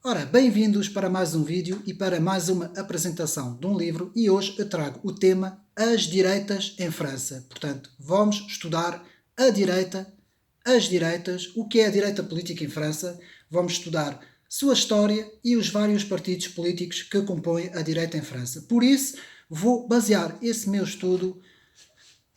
Ora, bem-vindos para mais um vídeo e para mais uma apresentação de um livro, e hoje eu trago o tema As Direitas em França. Portanto, vamos estudar a direita, as direitas, o que é a direita política em França, vamos estudar sua história e os vários partidos políticos que compõem a direita em França. Por isso, vou basear esse meu estudo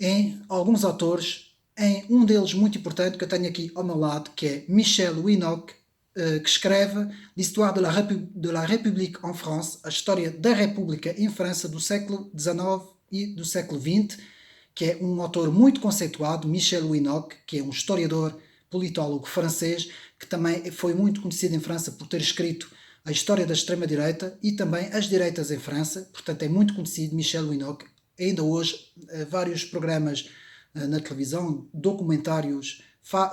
em alguns autores, em um deles muito importante que eu tenho aqui ao meu lado, que é Michel Winocq, que escreve l'Histoire de la République en France, a história da República em França do século XIX e do século XX, que é um autor muito conceituado, Michel Winocq, que é um historiador, politólogo francês, que também foi muito conhecido em França por ter escrito a história da extrema-direita e também as direitas em França, portanto é muito conhecido Michel Winocq. Ainda hoje, vários programas na televisão, documentários,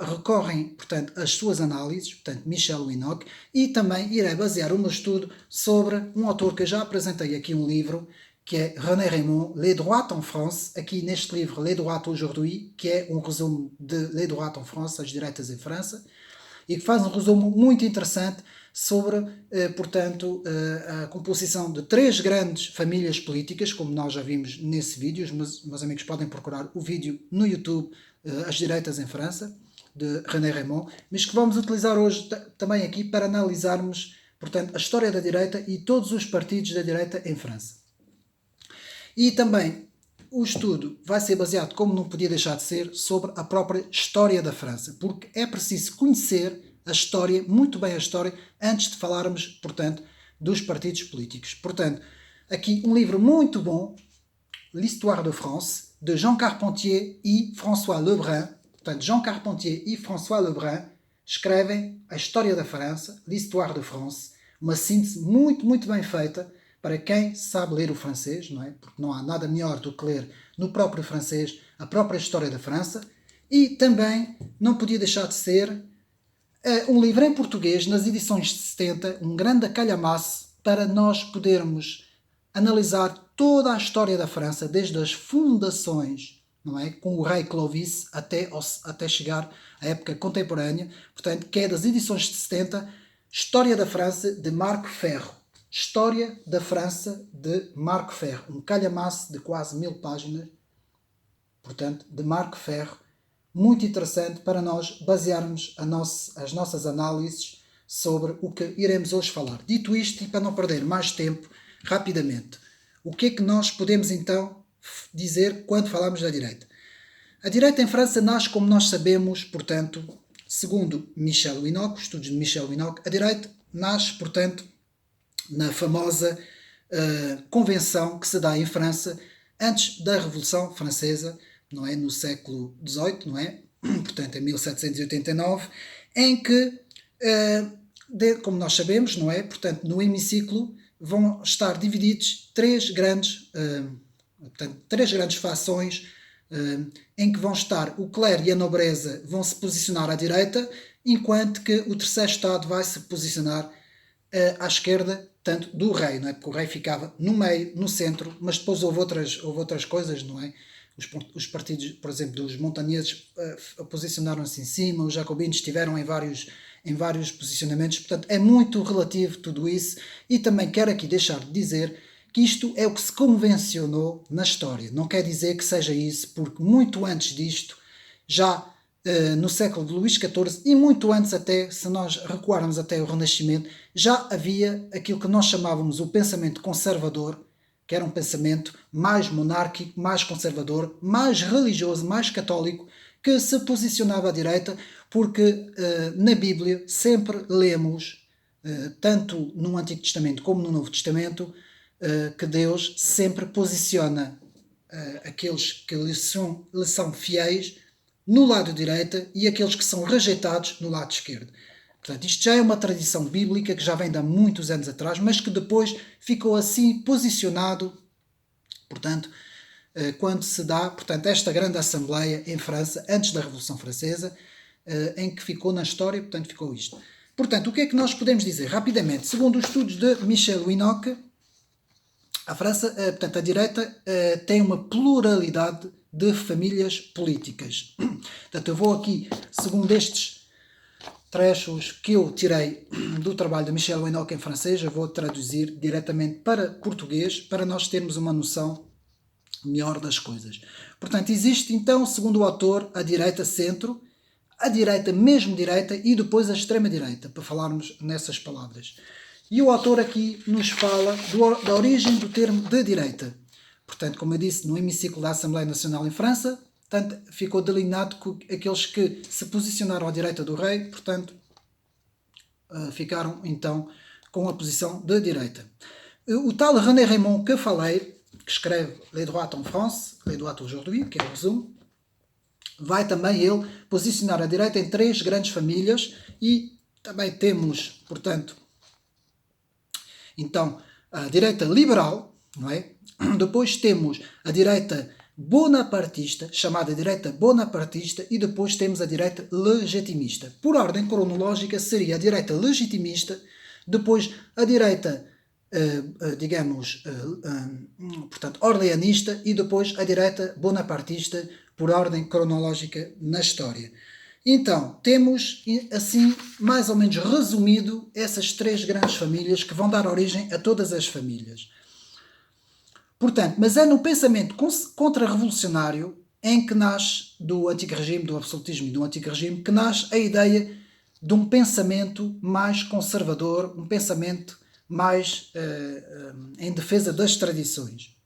recorrem, portanto, às suas análises, portanto, Michel Winocq, e também irei basear o meu estudo sobre um autor que eu já apresentei aqui um livro, que é René Raymond, Les Droites en France, aqui neste livro, Les Droites aujourd'hui, que é um resumo de Les Droites en France, as direitas em França, e que faz um resumo muito interessante sobre, portanto, a composição de três grandes famílias políticas, como nós já vimos nesse vídeo. Os meus amigos podem procurar o vídeo no YouTube, As Direitas em França, de René Raymond, mas que vamos utilizar hoje também aqui para analisarmos, portanto, a história da direita e todos os partidos da direita em França. E também o estudo vai ser baseado, como não podia deixar de ser, sobre a própria história da França, porque é preciso conhecer a história, muito bem a história, antes de falarmos, portanto, dos partidos políticos. Portanto, aqui um livro muito bom, L'Histoire de France, de Jean Carpentier e François Lebrun. Portanto, Jean Carpentier e François Lebrun escrevem a história da França, L'Histoire de France, uma síntese muito, muito bem feita para quem sabe ler o francês, não é? Porque não há nada melhor do que ler no próprio francês a própria história da França. E também não podia deixar de ser um livro em português, nas edições de 70, um grande acalhamaço para nós podermos analisar toda a história da França, desde as fundações, não é? Com o rei Clovis até chegar à época contemporânea, portanto, que é das edições de 70, História da França, de Marco Ferro. História da França, de Marco Ferro. Um calhamaço de quase 1000 páginas, portanto, de Marco Ferro. Muito interessante para nós basearmos as nossas análises sobre o que iremos hoje falar. Dito isto, e para não perder mais tempo, rapidamente, o que é que nós podemos então dizer quando falamos da direita? A direita em França nasce, como nós sabemos, portanto, segundo Michel Winocq, estudos de Michel Winocq, a direita nasce, portanto, na famosa convenção que se dá em França antes da Revolução Francesa, não é? No século XVIII, não é? Portanto, em 1789, em que, como nós sabemos, não é? Portanto, no hemiciclo vão estar divididos três grandes fações, em que vão estar o clero e a nobreza vão se posicionar à direita, enquanto que o terceiro estado vai se posicionar à esquerda, tanto do rei, não é? Porque o rei ficava no meio, no centro, mas depois houve outras coisas, não é? Os partidos, por exemplo, dos montanheses posicionaram-se em cima, os jacobinos estiveram em vários posicionamentos, portanto é muito relativo tudo isso. E também quero aqui deixar de dizer que isto é o que se convencionou na história. Não quer dizer que seja isso, porque muito antes disto, já no século de Luís XIV e muito antes até, se nós recuarmos até o Renascimento, já havia aquilo que nós chamávamos o pensamento conservador, que era um pensamento mais monárquico, mais conservador, mais religioso, mais católico, que se posicionava à direita, porque na Bíblia sempre lemos, tanto no Antigo Testamento como no Novo Testamento, que Deus sempre posiciona aqueles que lhe são fiéis no lado direito e aqueles que são rejeitados no lado esquerdo. Portanto, isto já é uma tradição bíblica que já vem de há muitos anos atrás, mas que depois ficou assim posicionado, portanto, quando se dá, portanto, esta grande assembleia em França, antes da Revolução Francesa, em que ficou na história, portanto, ficou isto. Portanto, o que é que nós podemos dizer? Rapidamente, segundo os estudos de Michel Winocq, a França, portanto, a direita tem uma pluralidade de famílias políticas. Portanto, eu vou aqui, segundo estes trechos que eu tirei do trabalho de Michel Winocq em francês. Eu vou traduzir diretamente para português para nós termos uma noção melhor das coisas. Portanto, existe então, segundo o autor, a direita centro, a direita mesmo direita e depois a extrema direita, para falarmos nessas palavras. E o autor aqui nos fala da origem do termo de direita. Portanto, como eu disse, no hemiciclo da Assembleia Nacional em França, portanto, ficou delineado que aqueles que se posicionaram à direita do rei, portanto, ficaram então com a posição de direita. O tal René Raymond que falei, que escreve Les droits en France, Les droits aujourd'hui, que é o resumo, vai também ele posicionar a direita em 3 grandes famílias e também temos, portanto, então, a direita liberal, não é? Depois temos a direita bonapartista, chamada direita bonapartista, e depois temos a direita legitimista. Por ordem cronológica seria a direita legitimista, depois a direita, portanto, orleanista e depois a direita bonapartista, por ordem cronológica na história. Então, temos assim, mais ou menos resumido, essas 3 grandes famílias que vão dar origem a todas as famílias. Portanto, mas é no pensamento contra-revolucionário em que nasce, do antigo regime, do absolutismo e do antigo regime, que nasce a ideia de um pensamento mais conservador, um pensamento mais em defesa das tradições.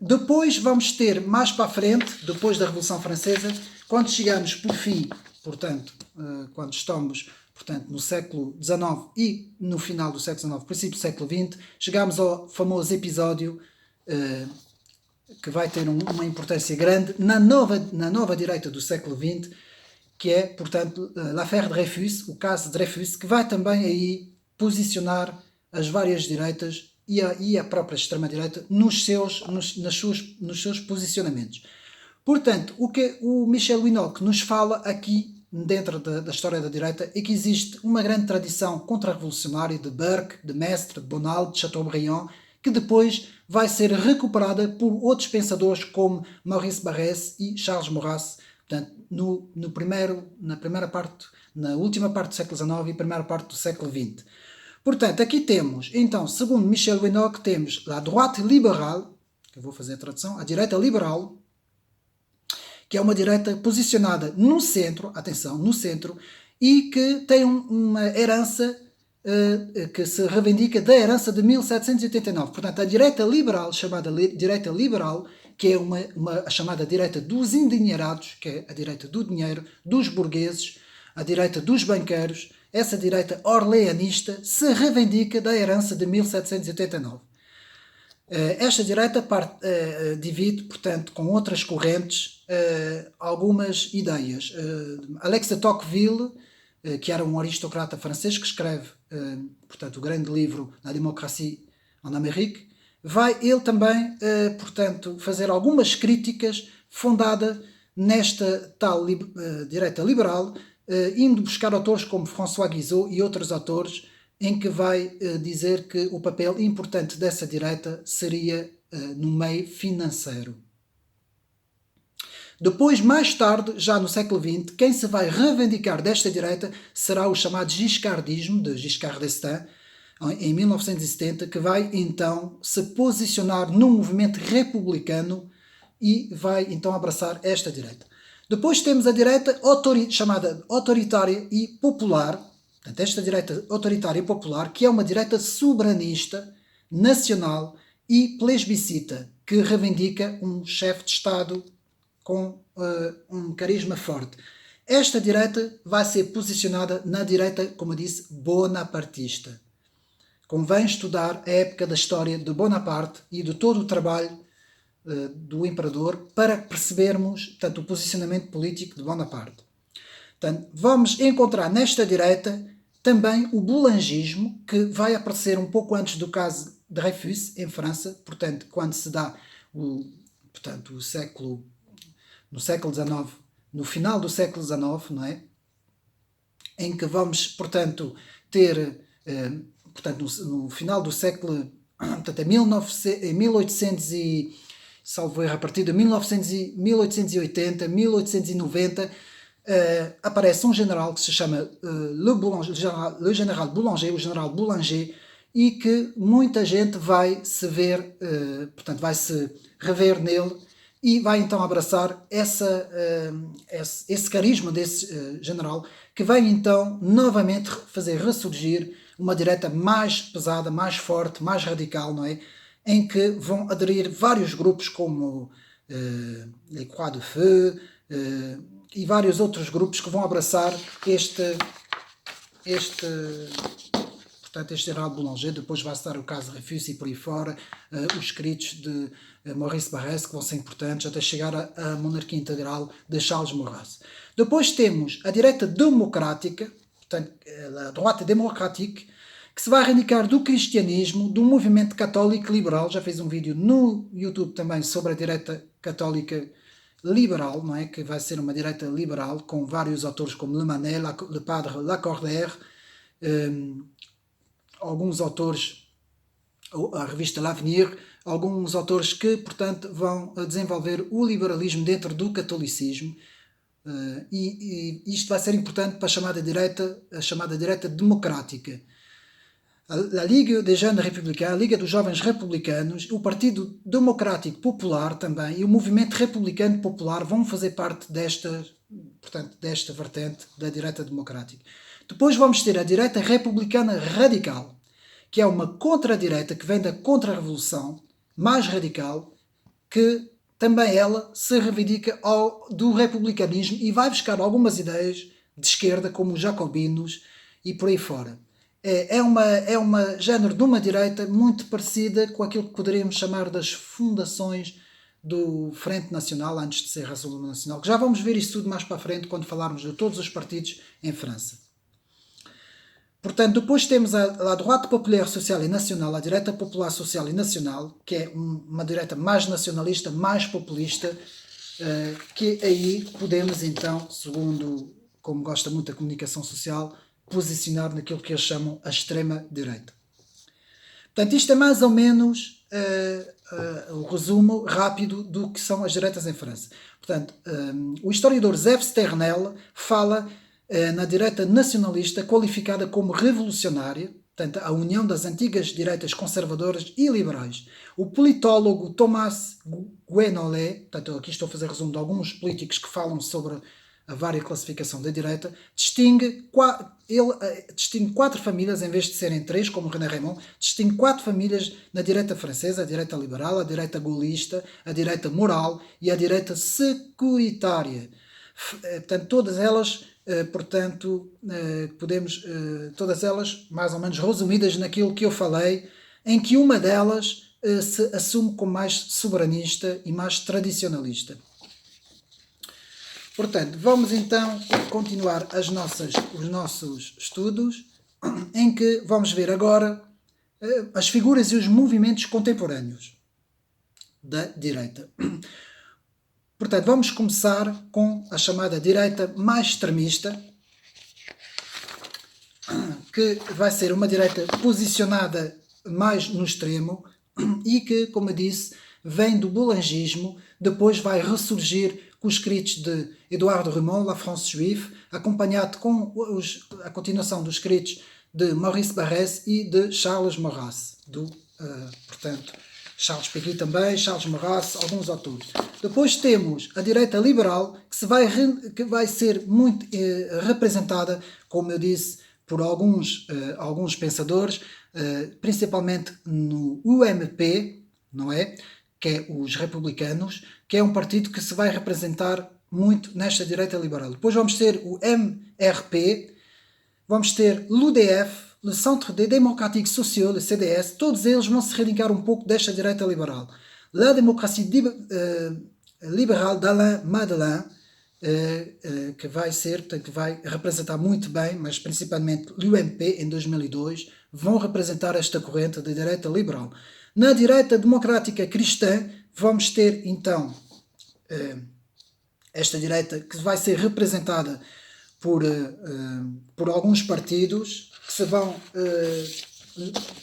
Depois vamos ter, mais para a frente, depois da Revolução Francesa, quando chegamos por fim, portanto, quando estamos, portanto, no século XIX e no final do século XIX, princípio do século XX, chegamos ao famoso episódio que vai ter uma importância grande na nova direita do século XX, que é, portanto, l'affaire Dreyfus, o caso de Dreyfus, que vai também aí posicionar as várias direitas e a própria extrema-direita nos seus posicionamentos. Portanto, o que o Michel Winocq nos fala aqui, dentro da história da direita, é que existe uma grande tradição contra-revolucionária de Burke, de Mestre, de Bonald, de Chateaubriand, que depois vai ser recuperada por outros pensadores como Maurice Barrès e Charles Maurras, portanto, na última parte do século XIX e primeira parte do século XX. Portanto, aqui temos, então, segundo Michel Winocq, temos a droite libérale, que eu vou fazer a tradução, a direita liberal, que é uma direita posicionada no centro, atenção, no centro, e que tem uma herança que se reivindica da herança de 1789. Portanto, a direita liberal, chamada direita liberal, que é a chamada direita dos endinheirados, que é a direita do dinheiro, dos burgueses, a direita dos banqueiros, essa direita orleanista se reivindica da herança de 1789. Esta direita divide, portanto, com outras correntes, algumas ideias. Alex de Tocqueville, que era um aristocrata francês que escreve, portanto, o grande livro La démocratie en Amérique, vai ele também, portanto, fazer algumas críticas fundadas nesta tal direita liberal, indo buscar autores como François Guizot e outros autores, em que vai dizer que o papel importante dessa direita seria no meio financeiro. Depois, mais tarde, já no século XX, quem se vai reivindicar desta direita será o chamado giscardismo, de Giscard d'Estaing, em 1970, que vai então se posicionar num movimento republicano e vai então abraçar esta direita. Depois temos a direita chamada autoritária e popular, portanto, esta direita autoritária e popular, que é uma direita soberanista, nacional e plebiscita, que reivindica um chefe de Estado com um carisma forte. Esta direita vai ser posicionada na direita, como eu disse, bonapartista. Convém estudar a época da história de Bonaparte e de todo o trabalho do imperador para percebermos, portanto, o posicionamento político de Bonaparte. Portanto, vamos encontrar nesta direita também o boulangismo, que vai aparecer um pouco antes do caso de Dreyfus, em França, portanto, quando se dá no século XIX, no final do século XIX, não é? Em que vamos, portanto, ter, no final do século, portanto, em 1800 salvo erro, a partir de 1880, 1890, aparece um general que se chama Le Général Boulanger, o general Boulanger, e que muita gente vai se ver, portanto, vai se rever nele e vai então abraçar esse carisma desse general, que vai então novamente fazer ressurgir uma direita mais pesada, mais forte, mais radical, não é? Em que vão aderir vários grupos como Les Croix de Feu e vários outros grupos que vão abraçar portanto, este Gerald Boulanger. Depois vai estar o caso Refus e por aí fora, os escritos de Maurice Barrès, que vão ser importantes, até chegar à monarquia integral de Charles Maurras. Depois temos a direita democrática, portanto, a droite démocratique, que se vai reivindicar do cristianismo, do movimento católico liberal. Já fiz um vídeo no YouTube também sobre a direita católica liberal, não é? Que vai ser uma direita liberal, com vários autores como Le Manet, Le Padre Lacordaire, alguns autores, a revista L'Avenir, alguns autores que, portanto, vão desenvolver o liberalismo dentro do catolicismo, e isto vai ser importante para a chamada direita democrática. A Liga des Jeunes Républicains, a Liga dos Jovens Republicanos, o Partido Democrático Popular também e o Movimento Republicano Popular vão fazer parte desta vertente da direita democrática. Depois vamos ter a direita republicana radical, que é uma contra-direita que vem da contra-revolução, mais radical, que também ela se reivindica do republicanismo e vai buscar algumas ideias de esquerda, como os jacobinos e por aí fora. É uma género de uma direita muito parecida com aquilo que poderíamos chamar das fundações do Frente Nacional, antes de ser Rassemblement Nacional, que já vamos ver isso tudo mais para a frente quando falarmos de todos os partidos em França. Portanto, depois temos a droite populaire social e nacional, a direita popular social e nacional, que é uma direita mais nacionalista, mais populista, que aí podemos então, segundo como gosta muito da comunicação social, posicionar naquilo que eles chamam a extrema-direita. Portanto, isto é mais ou menos o resumo rápido do que são as direitas em França. Portanto, o historiador Zef Sternel fala na direita nacionalista qualificada como revolucionária, portanto, a união das antigas direitas conservadoras e liberais. O politólogo Thomas Guénolé, portanto, aqui estou a fazer resumo de alguns políticos que falam sobre a vária classificação da direita, distingue quatro famílias, em vez de serem três, como René Raymond, distingue quatro famílias na direita francesa: a direita liberal, a direita gaullista, a direita moral e a direita securitária. Portanto, todas elas, todas elas mais ou menos resumidas naquilo que eu falei, em que uma delas se assume como mais soberanista e mais tradicionalista. Portanto, vamos então continuar os nossos estudos, em que vamos ver agora as figuras e os movimentos contemporâneos da direita. Portanto, vamos começar com a chamada direita mais extremista, que vai ser uma direita posicionada mais no extremo e que, como eu disse, vem do boulangismo, depois vai ressurgir com os escritos de Édouard de Rumont, La France Juive, acompanhado com a continuação dos escritos de Maurice Barrès e de Charles Maurras, portanto, Charles Péguy também, Charles Maurras, alguns autores. Depois temos a direita liberal, que vai ser muito representada, como eu disse, por alguns pensadores, principalmente no UMP, não é? Que é os republicanos, que é um partido que se vai representar muito nesta direita liberal. Depois vamos ter o MRP, vamos ter l'UDF, le Centre des Démocratiques Sociaux, le CDS, todos eles vão se reivindicar um pouco desta direita liberal. La démocratie libérale d'Alain Madelin, que vai representar muito bem, mas principalmente l'UMP em 2002, vão representar esta corrente da direita liberal. Na direita democrática cristã, vamos ter então esta direita que vai ser representada por alguns partidos que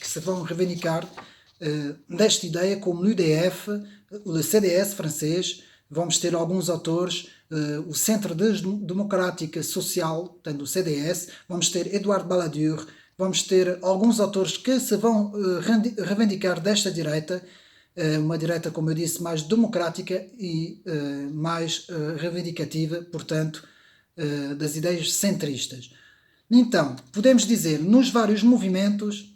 se vão reivindicar desta ideia, como l'UDF, o CDS francês, vamos ter alguns autores, o Centro Democrática Social, portanto o CDS, vamos ter Edouard Balladur, vamos ter alguns autores que se vão reivindicar desta direita, uma direita, como eu disse, mais democrática e mais reivindicativa, portanto, das ideias centristas. Então, podemos dizer, nos vários movimentos,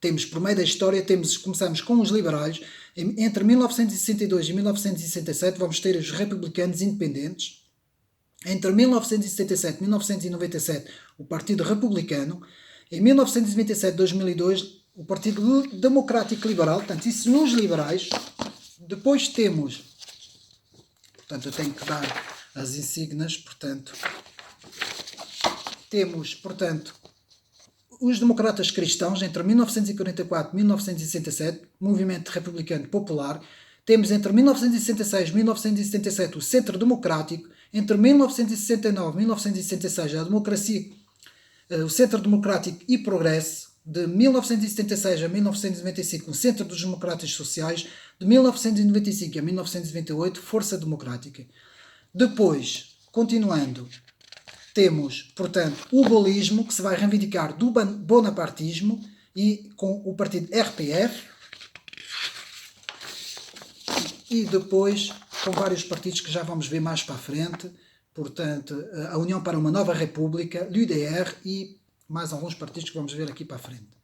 temos, por meio da história, começamos com os liberais. Entre 1962 e 1967 vamos ter os republicanos independentes. Entre 1977 e 1997 o Partido Republicano. Em 1997 e 2002 o Partido Democrático Liberal. Portanto, isso nos liberais. Depois temos, portanto eu tenho que dar as insígnias, portanto, temos, portanto, os democratas cristãos, entre 1944 e 1967, movimento republicano popular. Temos entre 1966 e 1977 o Centro Democrático. Entre 1969 e 1966 a democracia, o Centro Democrático e Progresso. De 1976 a 1995 o Centro dos Democratas Sociais. De 1995 a 1998 Força Democrática. Depois, continuando, temos, portanto, o gaullismo, que se vai reivindicar do bonapartismo, e com o partido RPF, e depois com vários partidos que já vamos ver mais para a frente, portanto, a União para uma Nova República, l'UDR e mais alguns partidos que vamos ver aqui para a frente.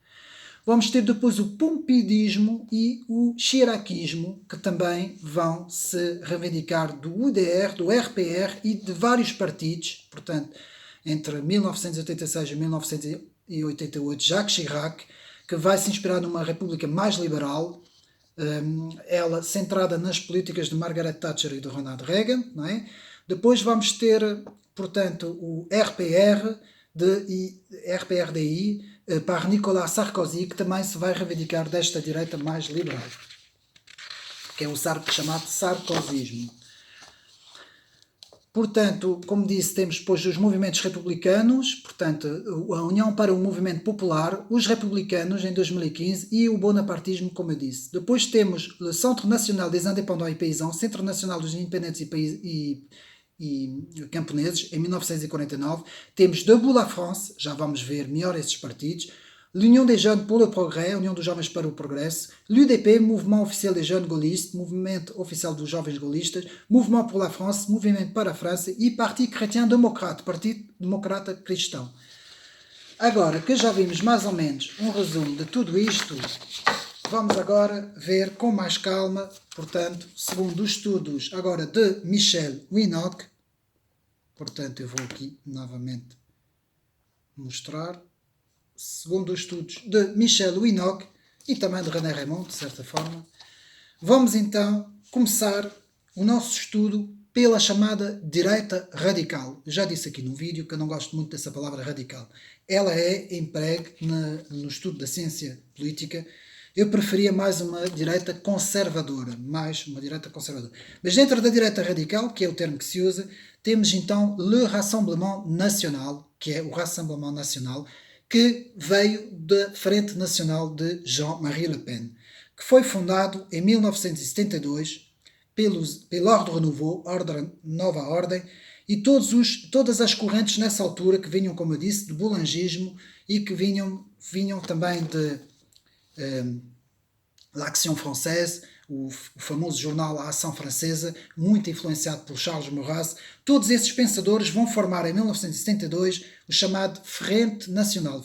Vamos ter depois o pompidismo e o chiraquismo, que também vão se reivindicar do UDR, do RPR e de vários partidos. Portanto, entre 1986 e 1988, Jacques Chirac, que vai se inspirar numa república mais liberal, ela centrada nas políticas de Margaret Thatcher e de Ronald Reagan, não é? Depois vamos ter, portanto, o RPRDI, para Nicolas Sarkozy, que também se vai reivindicar desta direita mais liberal, que é o chamado sarkozismo. Portanto, como disse, temos depois os movimentos republicanos, portanto, a União para o Movimento Popular, os republicanos em 2015 e o bonapartismo, como eu disse. Depois temos o Centre National des Indépendants et Paysans, Centro Nacional dos Independentes e camponeses, em 1949. Temos Debout la France, já vamos ver melhor esses partidos. L'Union des Jeunes pour le Progrès, União dos Jovens para o Progresso. L'UDP, Mouvement Officiel des Jeunes Gaullistes, Movimento Oficial dos Jovens Gaullistas. Mouvement pour la France, Movimento para a França. E Partido Chrétien Démocrate, Partido Democrata Cristão. Agora que já vimos mais ou menos um resumo de tudo isto, vamos agora ver com mais calma, portanto, segundo os estudos agora de Michel Winocq. Portanto, eu vou aqui novamente mostrar. Segundo os estudos de Michel Winocq e também de René Raymond, de certa forma, vamos então começar o nosso estudo pela chamada direita radical. Eu já disse aqui no vídeo que eu não gosto muito dessa palavra radical. Ela é empregue no estudo da ciência política. Eu preferia mais uma direita conservadora, Mas dentro da direita radical, que é o termo que se usa, temos então le Rassemblement National, que é o Rassemblement Nacional, que veio da Frente Nacional de Jean-Marie Le Pen, que foi fundado em 1972 pelo Ordre Nouveau, Nova Ordem, e todas as correntes nessa altura que vinham, como eu disse, do boulangismo e que vinham também de l'Action Française, o famoso jornal A Ação Francesa, muito influenciado por Charles Maurras. Todos esses pensadores vão formar em 1972 o chamado Front National,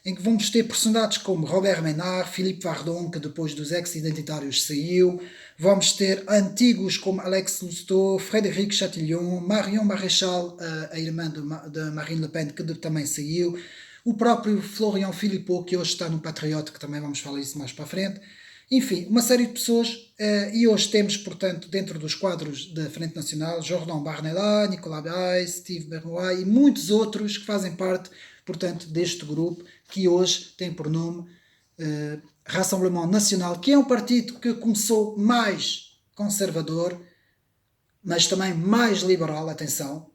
em que vamos ter personagens como Robert Ménard, Philippe Vardon, que depois dos ex-identitários saiu. Vamos ter antigos como Alex Lousteau, Frédéric Chatillon, Marion Maréchal, a irmã de Marine Le Pen, que também saiu. O próprio Florian Philippot, que hoje está no Patriote, que também vamos falar isso mais para a frente. Enfim, uma série de pessoas, e hoje temos, portanto, dentro dos quadros da Frente Nacional, Jordan Barnella, Nicolas Bay, Steve Benoit e muitos outros que fazem parte, portanto, deste grupo, que hoje tem por nome Rassemblement National, que é um partido que começou mais conservador, mas também mais liberal, atenção,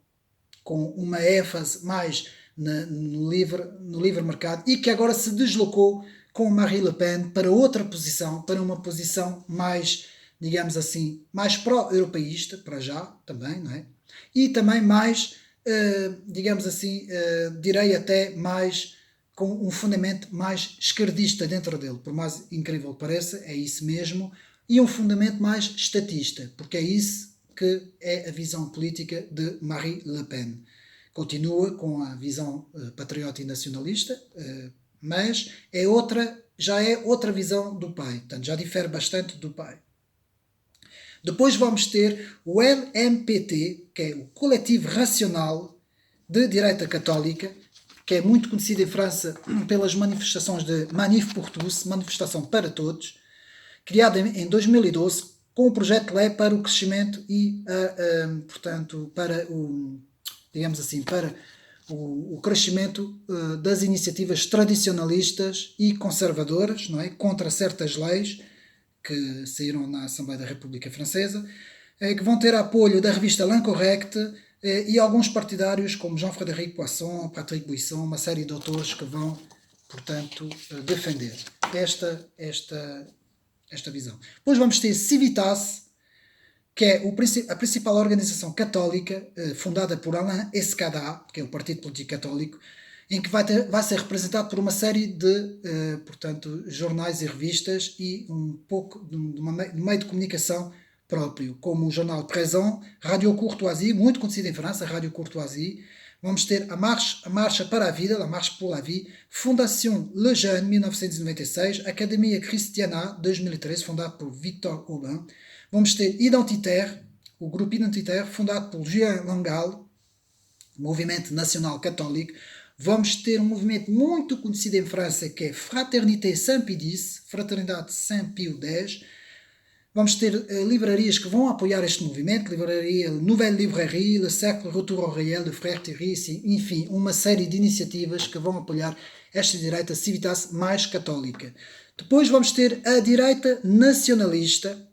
com uma ênfase mais no livre mercado, e que agora se deslocou com Marie Le Pen para outra posição, para uma posição mais digamos assim, mais pró-europeísta, para já, também, não é? E também mais, digamos assim, direi até mais, com um fundamento mais esquerdista dentro dele, por mais incrível que pareça, é isso mesmo, e um fundamento mais estatista, porque é isso que é a visão política de Marine Le Pen. Continua com a visão patriota e nacionalista, mas já é outra visão do pai, portanto já difere bastante do pai. Depois vamos ter o LMPT, que é o Coletivo Racional de Direita Católica, que é muito conhecido em França pelas manifestações de Manif pour tous, Manifestação para Todos, criada em 2012, com o projeto de lei para o crescimento e, portanto, para o, digamos assim, para o crescimento das iniciativas tradicionalistas e conservadoras, não é? Contra certas leis que saíram na Assembleia da República Francesa, que vão ter apoio da revista L'Incorrecte e alguns partidários como Jean-Frédéric Poisson, Patrick Buisson, uma série de autores que vão, portanto, defender esta visão. Depois vamos ter Civitas, que é a principal organização católica fundada por Alain Escada, que é o Partido Político Católico, em que vai ser representado por uma série de, portanto, jornais e revistas e um pouco de um meio de comunicação próprio, como o jornal Présent, Radio Courtoisie, muito conhecido em França, Radio Courtoisie. Vamos ter a Marcha para a Vida, La Marche pour la Vie, Fondation Le Jeune, 1996, Academia Christiana, 2013, fundado por Victor Aubin. Vamos ter Identitaire, o grupo Identitaire, fundado por Julien Langal, Movimento Nacional Católico. Vamos ter um movimento muito conhecido em França, que é Fraternité Saint-Pie X, Fraternidade Saint-Pio X. Vamos ter livrarias que vão apoiar este movimento, livraria Nouvelle Librairie, Le Cercle Retour au Réel de Frère Thierry, enfim, uma série de iniciativas que vão apoiar esta direita Civitas mais católica. Depois vamos ter a direita nacionalista,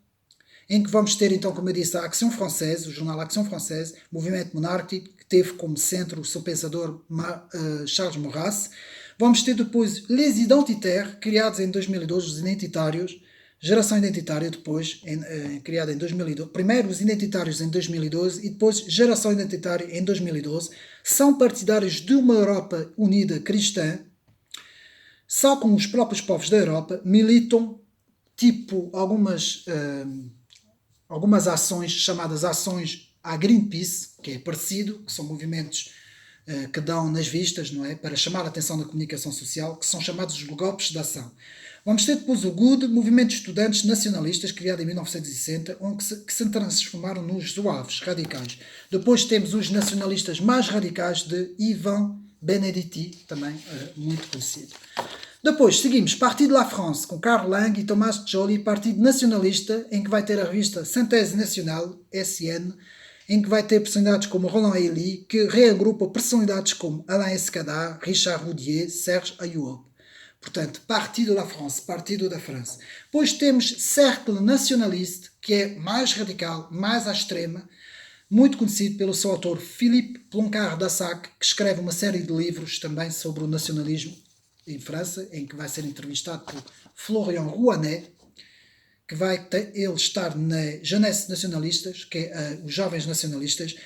em que vamos ter, então, como eu disse, a Action Française, o jornal Action Française, movimento monárquico, que teve como centro o seu pensador Charles Maurras. Vamos ter depois Les Identitaires, criados em 2012, os identitários, Geração Identitária depois, criada em 2012. Primeiro os Identitários em 2012 e depois Geração Identitária em 2012. São partidários de uma Europa unida cristã, só com os próprios povos da Europa, militam tipo algumas ações chamadas ações à Greenpeace, que é parecido, que são movimentos que dão nas vistas, não é? Para chamar a atenção da comunicação social, que são chamados os golpes de ação. Vamos ter depois o GUD, Movimento de Estudantes Nacionalistas, criado em 1960, que se transformaram nos Zouaves radicais. Depois temos os nacionalistas mais radicais de Ivan Benedetti, também muito conhecido. Depois seguimos Partido La France, com Karl Lang e Thomas Joly, Partido Nacionalista, em que vai ter a revista Synthèse Nationale, SN, em que vai ter personalidades como Roland Elie, que reagrupa personalidades como Alain Escada, Richard Roudier, Serge Ayuop. Portanto, Partido La France, Partido da França. Depois temos Cercle Nationaliste, que é mais radical, mais à extrema, muito conhecido pelo seu autor Philippe Ploncard d'Assac, que escreve uma série de livros também sobre o nacionalismo em França, em que vai ser entrevistado por Florian Rouanet, que vai ele estar na Jeunesse Nacionalistas, que é os Jovens Nacionalistas,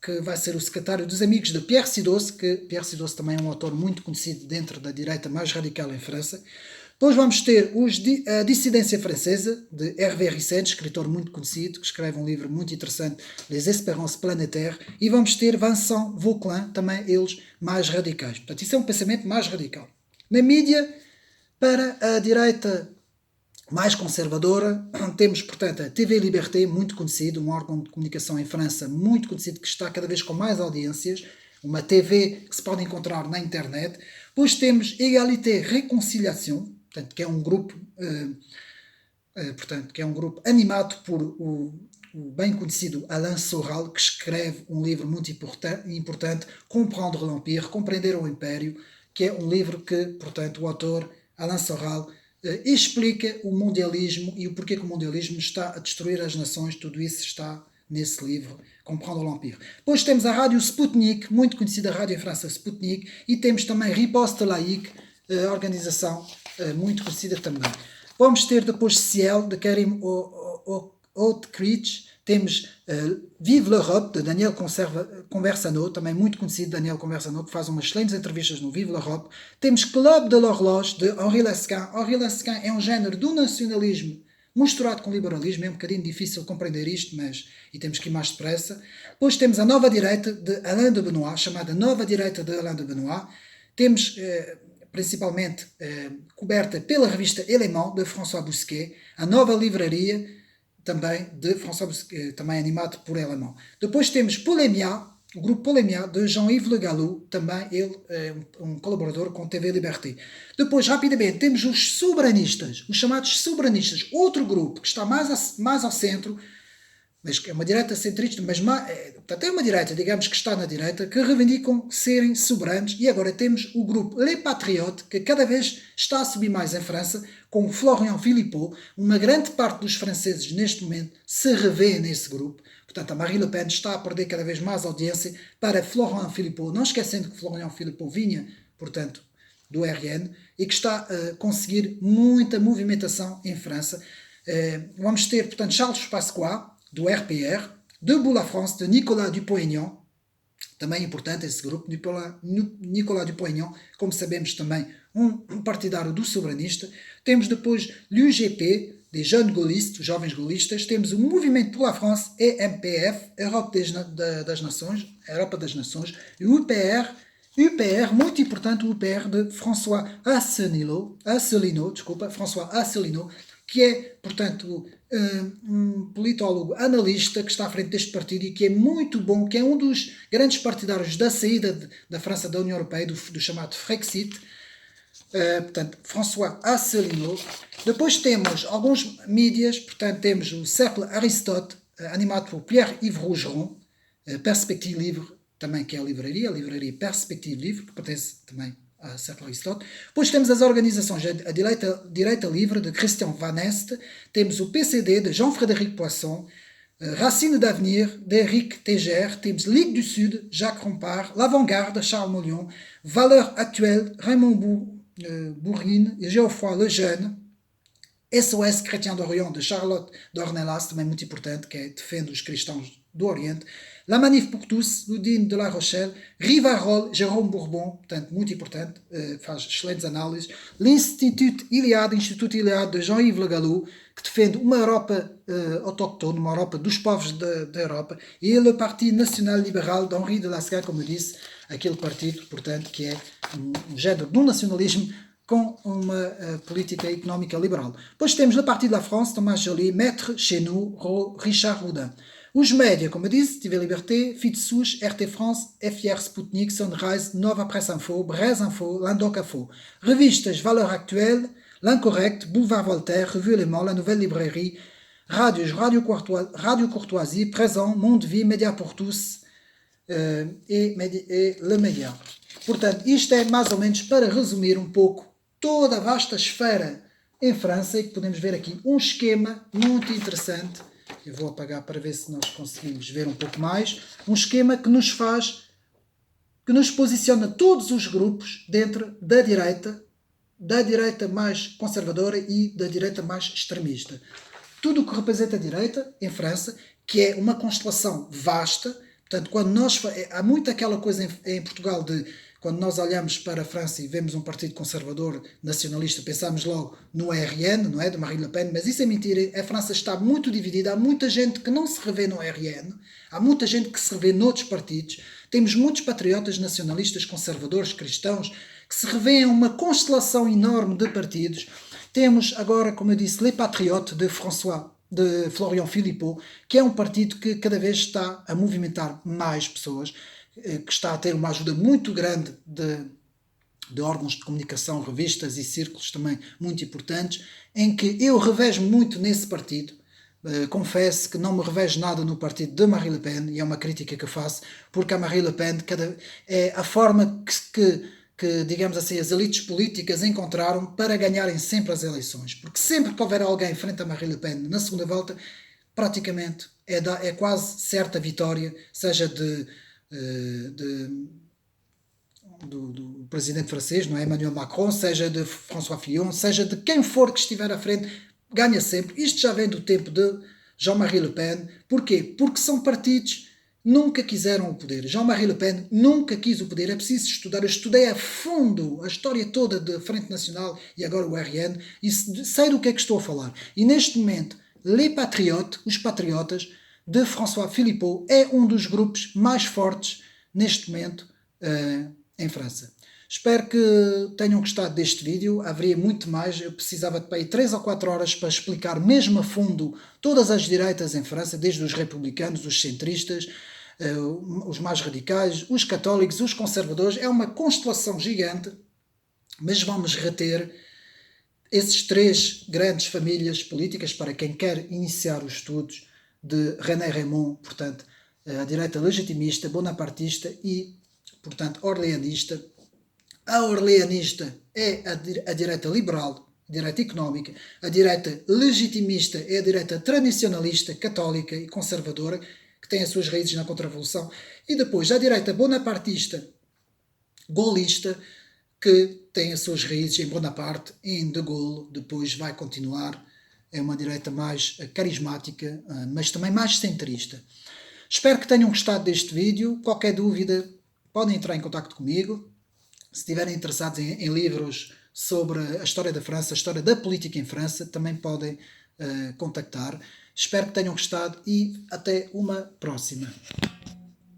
que vai ser o secretário dos amigos de Pierre Sidosse, que Pierre Sidosse também é um autor muito conhecido dentro da direita mais radical em França. Depois vamos ter a Dissidência Francesa, de Hervé Risset, escritor muito conhecido, que escreve um livro muito interessante, Les Espérances Planétaires, e vamos ter Vincent Vauquelin, também eles mais radicais. Portanto, isso é um pensamento mais radical. Na mídia, para a direita mais conservadora, temos, portanto, a TV Liberté, muito conhecido, um órgão de comunicação em França muito conhecido, que está cada vez com mais audiências, uma TV que se pode encontrar na internet. Depois temos Égalité Réconciliation, portanto, que é um grupo, animado por o bem conhecido Alain Soral, que escreve um livro muito importante, Comprendre l'Empire, Compreender o Império, que é um livro que, portanto, o autor Alain Soral explica o mundialismo e o porquê que o mundialismo está a destruir as nações. Tudo isso está nesse livro, Comprendre l'Empire. Depois temos a rádio Sputnik, muito conhecida rádio em França, Sputnik, e temos também Riposte Laïque, organização muito conhecida também. Vamos ter depois Ciel, de Karim Outreach. Temos Vive l'Europe, de Daniel Conversano, também muito conhecido, Daniel Conversano, que faz umas excelentes entrevistas no Vive l'Europe. Temos Club de l'Horloge, de Henri Lesquin. Henri Lesquin é um género do nacionalismo misturado com liberalismo, é um bocadinho difícil compreender isto, mas e temos que ir mais depressa. Depois temos a Nova Direita, de Alain de Benoit, chamada Nova Direita de Alain de Benoit. Temos principalmente coberta pela revista Élément, de François Bousquet, a Nova Livraria, também de François Bousquet, também animado por Élément. Depois temos Polémia, o grupo Polémia, de Jean-Yves Le Gallou, também ele um colaborador com TV Liberté. Depois, rapidamente, temos os soberanistas, os chamados soberanistas, outro grupo que está mais ao centro, mas que é uma direita centrista, mas até uma direita, digamos que está na direita, que reivindicam serem soberanos. E agora temos o grupo Les Patriotes, que cada vez está a subir mais em França, com Florian Philippot. Uma grande parte dos franceses, neste momento, se revê nesse grupo. Portanto, a Marine Le Pen está a perder cada vez mais audiência para Florian Philippot, não esquecendo que Florian Philippot vinha, portanto, do RN, e que está a conseguir muita movimentação em França. Vamos ter, portanto, Charles Pasqua, do RPR, Debout la France, de Nicolas Dupont-Aignan, também importante esse grupo, Nicolas Dupont-Aignan, como sabemos também um partidário do soberanista. Temos depois l'UGP, des jeunes gaullistes, jovens gaullistas. Temos o Movimento pour la France, EMPF, Europa das Nações, e o UPR, muito importante, o UPR de François Asselineau, que é, portanto, um politólogo analista que está à frente deste partido e que é muito bom, que é um dos grandes partidários da saída da França da União Europeia, do chamado Frexit. Portanto, François Asselineau. Depois temos alguns mídias, portanto, temos o Cercle Aristote, animado por Pierre-Yves Rougeron, Perspective Livre, também que é a livraria Perspective Livre, que pertence também a Cercle Aristote. Depois temos as organizações, a Direita Livre, de Christian Van Est, temos o PCD, de Jean-Frédéric Poisson, Racine d'Avenir, d'Éric Téger, temos Ligue du Sud, Jacques Rampart, L'Avant-Garde, Charles Molion, Valeurs Actuelles, Raymond Bourrine et Geoffroy Lejeune, SOS Chrétien d'Orient, de Charlotte Dornelas, também muito importante, que defende os cristãos do Oriente, La Manif pour tous, Ludine de La Rochelle, Rivarol, Jérôme Bourbon, portanto, muito importante, faz excelentes análises, l'Institut Iliade, de Jean-Yves Le Gallou, que defende uma Europa autóctone, uma Europa dos povos da Europa, e le Parti National Libéral d'Henri de Lascar, como eu disse, aquele partido, portanto, que é um género do nacionalismo com uma política económica liberal. Depois temos le Parti de la France, Thomas Joly, Maître Chenou, Richard Houdin. Os médias, como eu disse, TV Liberté, Fitsouche, RT France, FR Sputnik, Sunrise, Nova Presse Info, Braise Info, Landoc Info. Revistas, Valeurs Actuelles, L'Incorrect, Boulevard Voltaire, Revue Élément, La Nouvelle Librairie, rádios, Radio Courtoisie, Présent, Monde Vie, Média pour tous e Le Média. Portanto, isto é mais ou menos para resumir um pouco toda a vasta esfera em França, e que podemos ver aqui um esquema muito interessante. Eu vou apagar para ver se nós conseguimos ver um pouco mais. Um esquema que nos posiciona todos os grupos dentro da direita mais conservadora e da direita mais extremista. Tudo o que representa a direita em França, que é uma constelação vasta. Portanto, há muito aquela coisa em Portugal de, quando nós olhamos para a França e vemos um partido conservador nacionalista, pensamos logo no RN, não é? De Marine Le Pen, mas isso é mentira. A França está muito dividida. Há muita gente que não se revê no RN, há muita gente que se revê noutros partidos. Temos muitos patriotas nacionalistas, conservadores, cristãos, que se revêem uma constelação enorme de partidos. Temos agora, como eu disse, Les Patriotes, de Florian Philippot, que é um partido que cada vez está a movimentar mais pessoas, que está a ter uma ajuda muito grande de órgãos de comunicação, revistas e círculos também muito importantes, em que eu revejo muito nesse partido. Confesso que não me revejo nada no partido de Marine Le Pen, e é uma crítica que eu faço, porque a Marine Le Pen é a forma que, digamos assim, as elites políticas encontraram para ganharem sempre as eleições. Porque sempre que houver alguém frente a Marine Le Pen na segunda volta, praticamente é quase certa vitória, seja de do presidente francês, não é? Emmanuel Macron, seja de François Fillon, seja de quem for que estiver à frente, ganha sempre. Isto já vem do tempo de Jean-Marie Le Pen. Porquê? Porque são partidos que nunca quiseram o poder. Jean-Marie Le Pen nunca quis o poder. É preciso estudar. Eu estudei a fundo a história toda da Frente Nacional e agora o RN e sei do que é que estou a falar. E neste momento, Les Patriotes, os patriotas de François Philippot, é um dos grupos mais fortes neste momento em França. Espero que tenham gostado deste vídeo. Haveria muito mais. Eu precisava de 3 ou 4 horas para explicar mesmo a fundo todas as direitas em França, desde os republicanos, os centristas, os mais radicais, os católicos, os conservadores. É uma constelação gigante, mas vamos reter esses 3 grandes famílias políticas para quem quer iniciar os estudos de René Raymond, portanto, a direita legitimista, bonapartista e, portanto, orleanista. A orleanista é a direita liberal, a direita económica. A direita legitimista é a direita tradicionalista, católica e conservadora, que tem as suas raízes na Contra-Revolução. E depois a direita bonapartista, gaullista, que tem as suas raízes em Bonaparte, em De Gaulle, depois vai continuar. É uma direita mais carismática, mas também mais centrista. Espero que tenham gostado deste vídeo. Qualquer dúvida, podem entrar em contato comigo. Se estiverem interessados em livros sobre a história da França, a história da política em França, também podem contactar. Espero que tenham gostado e até uma próxima.